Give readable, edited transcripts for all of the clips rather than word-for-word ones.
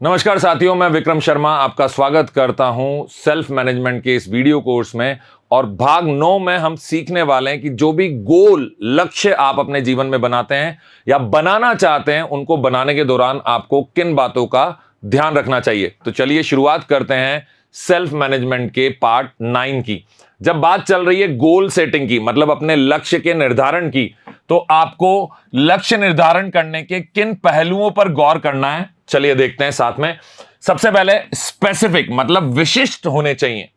नमस्कार साथियों, मैं विक्रम शर्मा आपका स्वागत करता हूं सेल्फ मैनेजमेंट के इस वीडियो कोर्स में। और भाग 9 में हम सीखने वाले हैं कि जो भी गोल लक्ष्य आप अपने जीवन में बनाते हैं या बनाना चाहते हैं, उनको बनाने के दौरान आपको किन बातों का ध्यान रखना चाहिए। तो चलिए शुरुआत करते हैं सेल्फ मैनेजमेंट के पार्ट 9 की। जब बात चल रही है गोल सेटिंग की, मतलब अपने लक्ष्य के निर्धारण की, तो आपको लक्ष्य निर्धारण करने के किन पहलुओं पर गौर करना है, चलिए देखते हैं साथ में। सबसे पहले स्पेसिफिक, मतलब विशिष्ट होने चाहिए।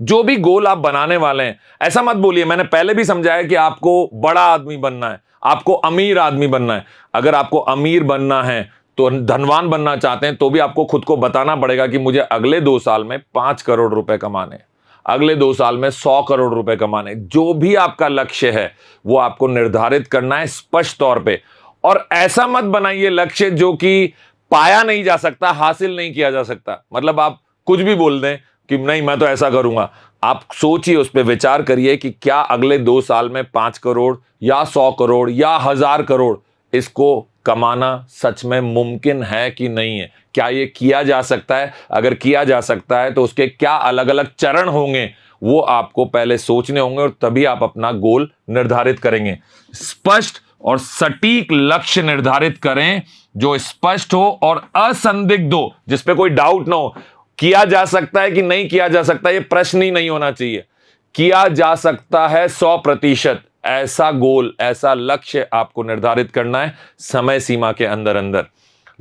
जो भी गोल आप बनाने वाले हैं, ऐसा मत बोलिए, मैंने पहले भी समझाया कि आपको बड़ा आदमी बनना है, आपको अमीर आदमी बनना है। अगर आपको अमीर बनना है, तो धनवान बनना चाहते हैं, तो भी आपको खुद को बताना पड़ेगा कि मुझे अगले 2 साल में 5 करोड़ रुपए कमाने, अगले 2 साल में 100 करोड़ रुपए कमाने। जो भी आपका लक्ष्य है वो आपको निर्धारित करना है स्पष्ट तौर पे। और ऐसा मत बनाइए लक्ष्य जो कि पाया नहीं जा सकता, हासिल नहीं किया जा सकता। मतलब आप कुछ भी बोल दें कि नहीं मैं तो ऐसा करूंगा। आप सोचिए, उस पर विचार करिए कि क्या अगले 2 साल में 5 करोड़ या 100 करोड़ या 1000 करोड़ इसको कमाना सच में मुमकिन है कि नहीं है। क्या ये किया जा सकता है? अगर किया जा सकता है तो उसके क्या अलग अलग चरण होंगे, वो आपको पहले सोचने होंगे और तभी आप अपना गोल निर्धारित करेंगे। स्पष्ट और सटीक लक्ष्य निर्धारित करें, जो स्पष्ट हो और असंदिग्ध हो, जिसपे कोई डाउट ना हो। किया जा सकता है कि नहीं किया जा सकता, यह प्रश्न ही नहीं होना चाहिए। किया जा सकता है 100%। ऐसा गोल, ऐसा लक्ष्य आपको निर्धारित करना है समय सीमा के अंदर अंदर।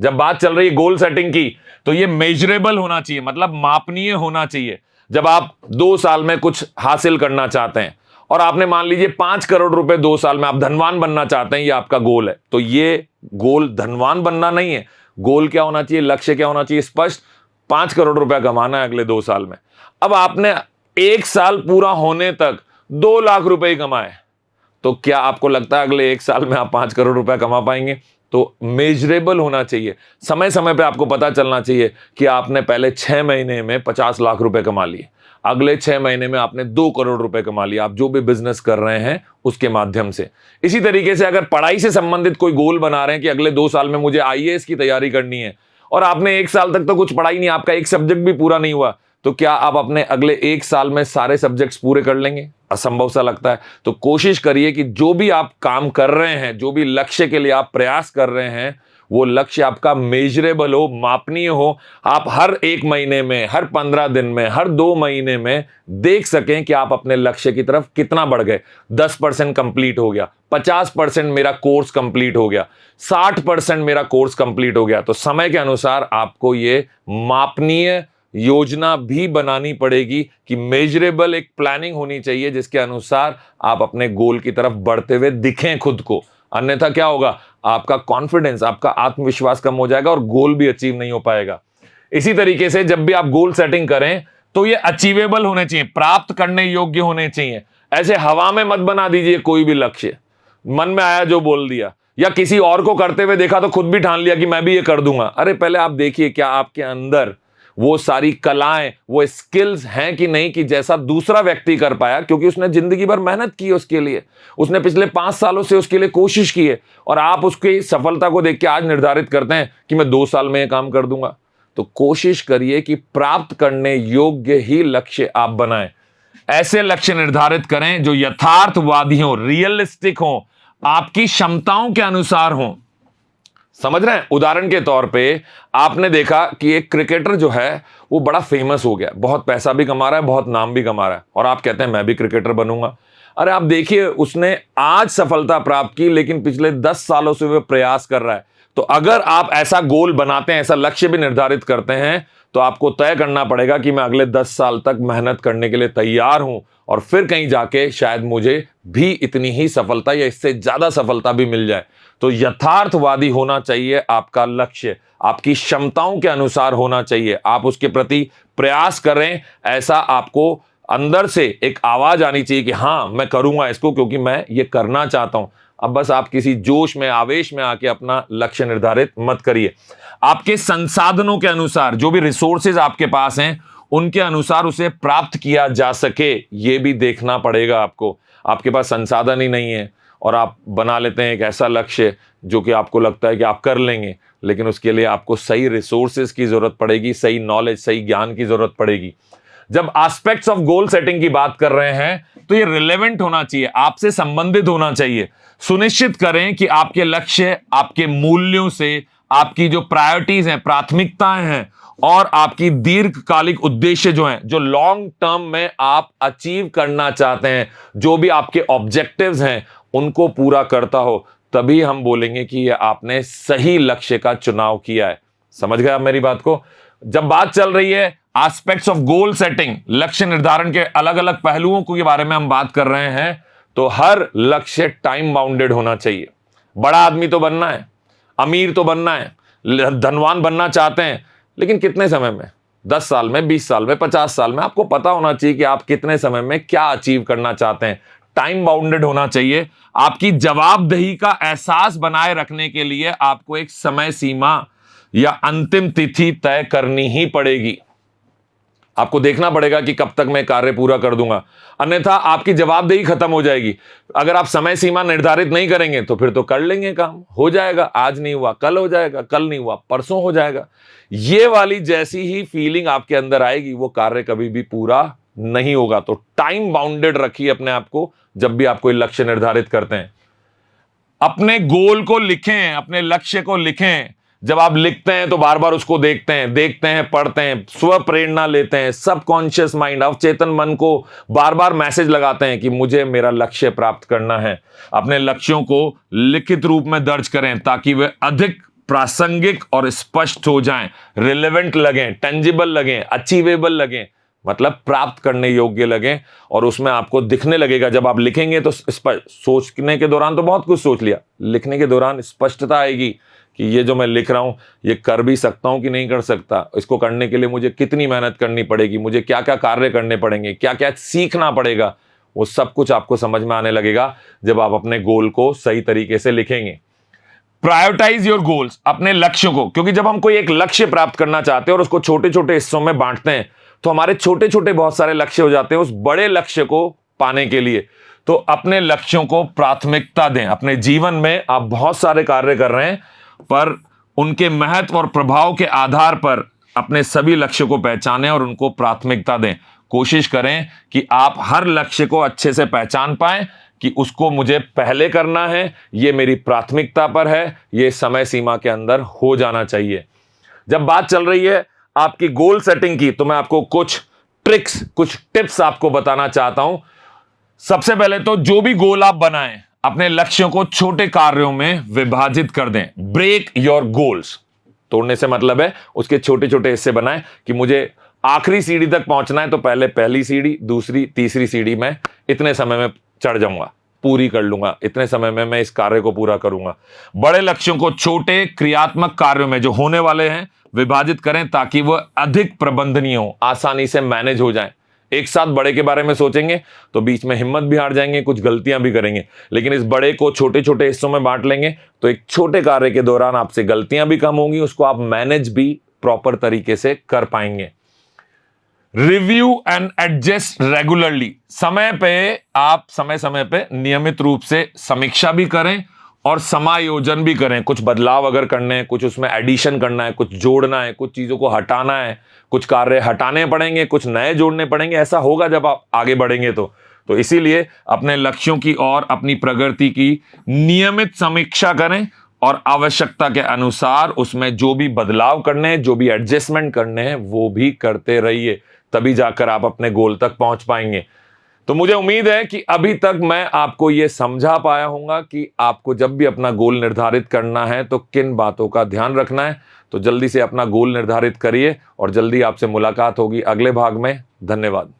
जब बात चल रही है गोल सेटिंग की, तो यह मेजरेबल होना चाहिए, मतलब मापनीय होना चाहिए। जब आप 2 साल में कुछ हासिल करना चाहते हैं और आपने मान लीजिए 5 करोड़ रुपए 2 साल में आप धनवान बनना चाहते हैं, ये आपका गोल है, तो ये गोल धनवान बनना नहीं है। गोल क्या होना चाहिए, लक्ष्य क्या होना चाहिए? स्पष्ट, 5 करोड़ रुपया कमाना है अगले 2 साल में। अब आपने 1 साल पूरा होने तक 2 लाख रुपए ही कमाए, तो क्या आपको लगता है अगले 1 साल में आप 5 करोड़ रुपया कमा पाएंगे? तो मेजरेबल होना चाहिए। समय समय पे आपको पता चलना चाहिए कि आपने पहले 6 महीने में 50 लाख रुपए कमा लिए, अगले 6 महीने में आपने 2 करोड़ रुपए कमा लिया, आप जो भी बिजनेस कर रहे हैं उसके माध्यम से। इसी तरीके से अगर पढ़ाई से संबंधित कोई गोल बना रहे हैं कि अगले 2 साल में मुझे आईएएस की तैयारी करनी है, और आपने 1 साल तक तो कुछ पढ़ाई नहीं, आपका एक सब्जेक्ट भी पूरा नहीं हुआ, तो क्या आप अपने अगले 1 साल में सारे सब्जेक्ट्स पूरे कर लेंगे? असंभव सा लगता है। तो कोशिश करिए कि जो भी आप काम कर रहे हैं, जो भी लक्ष्य के लिए आप प्रयास कर रहे हैं, वो लक्ष्य आपका मेजरेबल हो, मापनीय हो। आप हर 1 महीने में, हर 15 दिन में, हर 2 महीने में देख सकें कि आप अपने लक्ष्य की तरफ कितना बढ़ गए। 10% कंप्लीट हो गया, 50% मेरा कोर्स कंप्लीट हो गया, 60% मेरा कोर्स कंप्लीट हो गया। तो समय के अनुसार आपको ये मापनीय योजना भी बनानी पड़ेगी कि मेजरेबल एक प्लानिंग होनी चाहिए, जिसके अनुसार आप अपने गोल की तरफ बढ़ते हुए दिखें खुद को। अन्यथा क्या होगा, आपका कॉन्फिडेंस, आपका आत्मविश्वास कम हो जाएगा और गोल भी अचीव नहीं हो पाएगा। इसी तरीके से जब भी आप गोल सेटिंग करें तो ये अचीवेबल होने चाहिए, प्राप्त करने योग्य होने चाहिए। ऐसे हवा में मत बना दीजिए कोई भी लक्ष्य, मन में आया जो बोल दिया, या किसी और को करते हुए देखा तो खुद भी ठान लिया कि मैं भी ये कर दूंगा। अरे पहले आप देखिए क्या आपके अंदर वो सारी कलाएं, वो स्किल्स हैं कि नहीं, कि जैसा दूसरा व्यक्ति कर पाया, क्योंकि उसने जिंदगी भर मेहनत की उसके लिए, उसने पिछले 5 सालों से उसके लिए कोशिश की है, और आप उसकी सफलता को देख के आज निर्धारित करते हैं कि मैं 2 साल में ये काम कर दूंगा। तो कोशिश करिए कि प्राप्त करने योग्य ही लक्ष्य आप बनाएं। ऐसे लक्ष्य निर्धारित करें जो यथार्थवादी हो, रियलिस्टिक हो, आपकी क्षमताओं के अनुसार हो। समझ रहे हैं? उदाहरण के तौर पे आपने देखा कि एक क्रिकेटर जो है वो बड़ा फेमस हो गया, बहुत पैसा भी कमा रहा है, बहुत नाम भी कमा रहा है, और आप कहते हैं मैं भी क्रिकेटर बनूंगा। अरे आप देखिए, उसने आज सफलता प्राप्त की, लेकिन पिछले 10 सालों से वो प्रयास कर रहा है। तो अगर आप ऐसा गोल बनाते हैं, ऐसा लक्ष्य भी निर्धारित करते हैं, तो आपको तय करना पड़ेगा कि मैं अगले 10 साल तक मेहनत करने के लिए तैयार हूं, और फिर कहीं जाके शायद मुझे भी इतनी ही सफलता या इससे ज्यादा सफलता भी मिल जाए। तो यथार्थवादी होना चाहिए आपका लक्ष्य, आपकी क्षमताओं के अनुसार होना चाहिए, आप उसके प्रति प्रयास करें। ऐसा आपको अंदर से एक आवाज आनी चाहिए कि हाँ मैं करूंगा इसको, क्योंकि मैं ये करना चाहता हूं। अब बस आप किसी जोश में, आवेश में आके अपना लक्ष्य निर्धारित मत करिए। आपके संसाधनों के अनुसार, जो भी रिसोर्सेज आपके पास हैं, उनके अनुसार उसे प्राप्त किया जा सके, ये भी देखना पड़ेगा आपको। आपके पास संसाधन ही नहीं है और आप बना लेते हैं एक ऐसा लक्ष्य जो कि आपको लगता है कि आप कर लेंगे, लेकिन उसके लिए आपको सही रिसोर्सेज की जरूरत पड़ेगी, सही नॉलेज, सही ज्ञान की जरूरत पड़ेगी। जब एस्पेक्ट्स ऑफ गोल सेटिंग की बात कर रहे हैं तो ये रिलेवेंट होना चाहिए, आपसे संबंधित होना चाहिए। सुनिश्चित करें कि आपके लक्ष्य आपके मूल्यों से, आपकी जो प्रायोरिटीज हैं, प्राथमिकताएं हैं, और आपकी दीर्घकालिक उद्देश्य जो हैं, जो लॉन्ग टर्म में आप अचीव करना चाहते हैं, जो भी आपके ऑब्जेक्टिव्स हैं, उनको पूरा करता हो, तभी हम बोलेंगे कि ये आपने सही लक्ष्य का चुनाव किया है। समझ गए आप मेरी बात को? जब बात चल रही है एस्पेक्ट्स ऑफ गोल सेटिंग, लक्ष्य निर्धारण के अलग अलग पहलुओं के बारे में हम बात कर रहे हैं, तो हर लक्ष्य टाइम बाउंडेड होना चाहिए। बड़ा आदमी तो बनना है, अमीर तो बनना है, धनवान बनना चाहते हैं, लेकिन कितने समय में? 10 साल में, 20 साल में, 50 साल में? आपको पता होना चाहिए कि आप कितने समय में क्या अचीव करना चाहते हैं। टाइम बाउंडेड होना चाहिए। आपकी जवाबदेही का एहसास बनाए रखने के लिए आपको एक समय सीमा या अंतिम तिथि तय करनी ही पड़ेगी। आपको देखना पड़ेगा कि कब तक मैं कार्य पूरा कर दूंगा, अन्यथा आपकी जवाबदेही खत्म हो जाएगी। अगर आप समय सीमा निर्धारित नहीं करेंगे तो फिर तो कर लेंगे, काम हो जाएगा, आज नहीं हुआ कल हो जाएगा, कल नहीं हुआ परसों हो जाएगा। ये वाली जैसी ही फीलिंग आपके अंदर आएगी, वो कार्य कभी भी पूरा नहीं होगा। तो टाइम बाउंडेड रखिए अपने आप को जब भी आप कोई लक्ष्य निर्धारित करते हैं। अपने गोल को लिखें, अपने लक्ष्य को लिखें। जब आप लिखते हैं तो बार बार उसको देखते हैं, पढ़ते हैं, स्व प्रेरणा लेते हैं, सबकॉन्शियस माइंड, अवचेतन मन को बार बार मैसेज लगाते हैं कि मुझे मेरा लक्ष्य प्राप्त करना है। अपने लक्ष्यों को लिखित रूप में दर्ज करें ताकि वे अधिक प्रासंगिक और स्पष्ट हो जाएं, रिलेवेंट लगें, टेंजिबल लगें, अचीवेबल लगें, मतलब प्राप्त करने योग्य लगें, और उसमें आपको दिखने लगेगा। जब आप लिखेंगे तो सोचने के दौरान तो बहुत कुछ सोच लिया, लिखने के दौरान स्पष्टता आएगी कि ये जो मैं लिख रहा हूं ये कर भी सकता हूं कि नहीं कर सकता, इसको करने के लिए मुझे कितनी मेहनत करनी पड़ेगी, मुझे क्या क्या कार्य करने पड़ेंगे, क्या क्या सीखना पड़ेगा, वो सब कुछ आपको समझ में आने लगेगा जब आप अपने गोल को सही तरीके से लिखेंगे। प्रायोरिटाइज योर गोल्स, अपने लक्ष्यों को, क्योंकि जब हम कोई एक लक्ष्य प्राप्त करना चाहते हैं और उसको छोटे छोटे हिस्सों में बांटते हैं तो हमारे छोटे छोटे बहुत सारे लक्ष्य हो जाते हैं उस बड़े लक्ष्य को पाने के लिए। तो अपने लक्ष्यों को प्राथमिकता दें। अपने जीवन में आप बहुत सारे कार्य कर रहे हैं, पर उनके महत्व और प्रभाव के आधार पर अपने सभी लक्ष्यों को पहचानें और उनको प्राथमिकता दें। कोशिश करें कि आप हर लक्ष्य को अच्छे से पहचान पाएं कि उसको मुझे पहले करना है, ये मेरी प्राथमिकता पर है, ये समय सीमा के अंदर हो जाना चाहिए। जब बात चल रही है आपकी गोल सेटिंग की, तो मैं आपको कुछ ट्रिक्स, कुछ टिप्स आपको बताना चाहता हूं। सबसे पहले तो जो भी गोल आप बनाएं, अपने लक्ष्यों को छोटे कार्यों में विभाजित कर दें। ब्रेक योर गोल्स, तोड़ने से मतलब है उसके छोटे छोटे हिस्से बनाएं कि मुझे आखिरी सीढ़ी तक पहुंचना है तो पहले पहली सीढ़ी, दूसरी, तीसरी सीढ़ी मैं इतने समय में चढ़ जाऊंगा, पूरी कर लूंगा, इतने समय में मैं इस कार्य को पूरा करूंगा। बड़े लक्ष्यों को छोटे क्रियात्मक कार्यों में जो होने वाले हैं विभाजित करें ताकि वह अधिक प्रबंधनीय हो, आसानी से मैनेज हो जाएं। एक साथ बड़े के बारे में सोचेंगे तो बीच में हिम्मत भी हार जाएंगे, कुछ गलतियां भी करेंगे, लेकिन इस बड़े को छोटे छोटे हिस्सों में बांट लेंगे तो एक छोटे कार्य के दौरान आपसे गलतियां भी कम होंगी, उसको आप मैनेज भी प्रॉपर तरीके से कर पाएंगे। रिव्यू एंड एडजस्ट रेगुलरली, समय समय पे नियमित रूप से समीक्षा भी करें और समायोजन भी करें। कुछ बदलाव अगर करने हैं, कुछ उसमें एडिशन करना है, कुछ जोड़ना है, कुछ चीजों को हटाना है, कुछ कार्य हटाने पड़ेंगे, कुछ नए जोड़ने पड़ेंगे, ऐसा होगा जब आप आगे बढ़ेंगे तो इसीलिए अपने लक्ष्यों की और अपनी प्रगति की नियमित समीक्षा करें और आवश्यकता के अनुसार उसमें जो भी बदलाव करने हैं, जो भी एडजस्टमेंट करने हैं, वो भी करते रहिए, तभी जाकर आप अपने गोल तक पहुंच पाएंगे। तो मुझे उम्मीद है कि अभी तक मैं आपको यह समझा पाया हूंगा कि आपको जब भी अपना गोल निर्धारित करना है तो किन बातों का ध्यान रखना है। तो जल्दी से अपना गोल निर्धारित करिए और जल्दी आपसे मुलाकात होगी अगले भाग में। धन्यवाद।